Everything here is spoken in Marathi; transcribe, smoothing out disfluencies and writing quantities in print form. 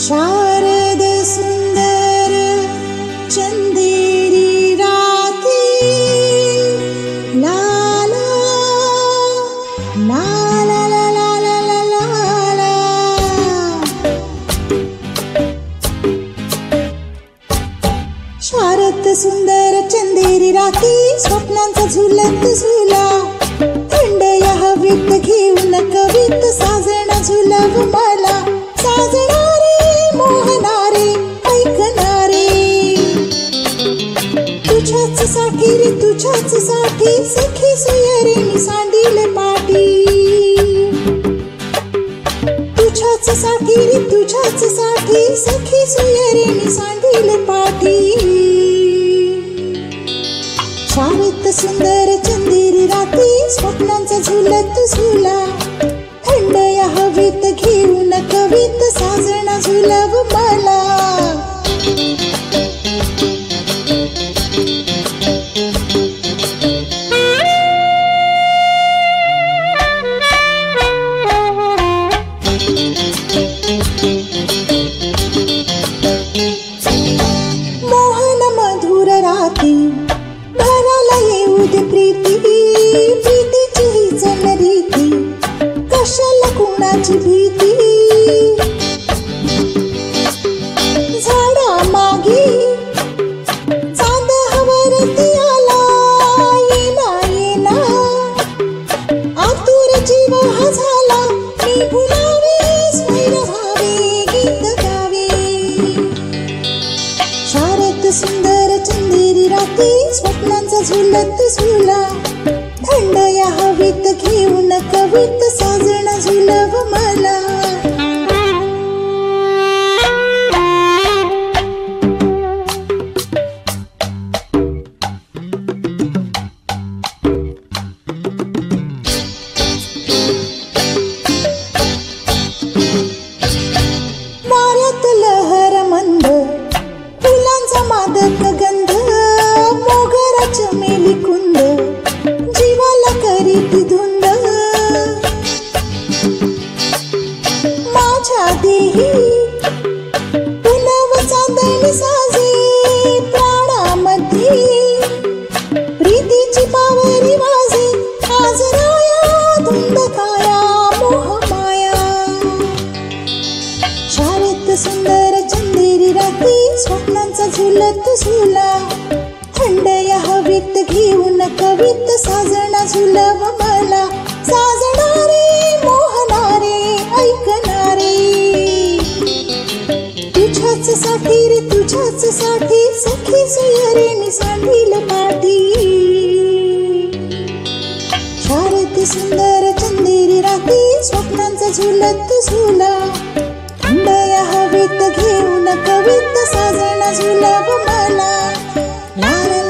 शारद सुंदर चंदेरी राती ला ला ला ला ला ला ला ला ला। शारद सुंदर चंदेरी राती स्वप्नांचा झुलत झुला, थंड या हवेत घेऊन कवित साजना झुलव मला। साजणारे मोहनारे ऐकणारे, तुझ्याच साठी रे तुझ्याच साठी सखी सोयरे सांडील पाठी। तुझ्याच साठी रे तुझ्याच साठी सखी सोयरे सांडील पाठी। शारद सुंदर चंदेरी राती स्वप्नांचा झुलत झुला, थंड या हवेत घेऊन कवित साजना झुलव मला। मोहन मधुर राती घराला येऊ दे प्रीती, प्रीतीची ही जनरीती कशाला कुणाची भीती। झाडा मागे चांद हवरती आला, येना येना आतुर जीव हा झाला। मी भुलावे स्वैर भावे गीत गावे। शारद सुंदर चंदेरी राती स्वप्नांचा झुलत झुला, थंड या हवेत घेऊन कवित साजना झुलव मला। वाऱ्यात लहर मंद, फुलांचा मादक गंध, मोगरा चमेली कुंद जीवाला करीत धुंद। माझ्या देही पुनव चांदणी साजे, प्राणामध्ये प्रीतीची पावरी वाजे। आज राया धुंद काया मोह माया। शारद सुंदर चंदेरी राती स्वप्नांचा झुलत झुला, थंड या हवेत घेऊन कवित साजना झुलव मला। साजणारे मोहनारे ऐकणारे, तुझ्याच साठी रे तुझ्याच साठी सखी सोयरे सांडील पाठी। शारद सुंदर चंदेरी राती स्वप्नांचा झुलत झुला, थंड या हवेत घेऊन कवित साजना झुलव मला। ला ला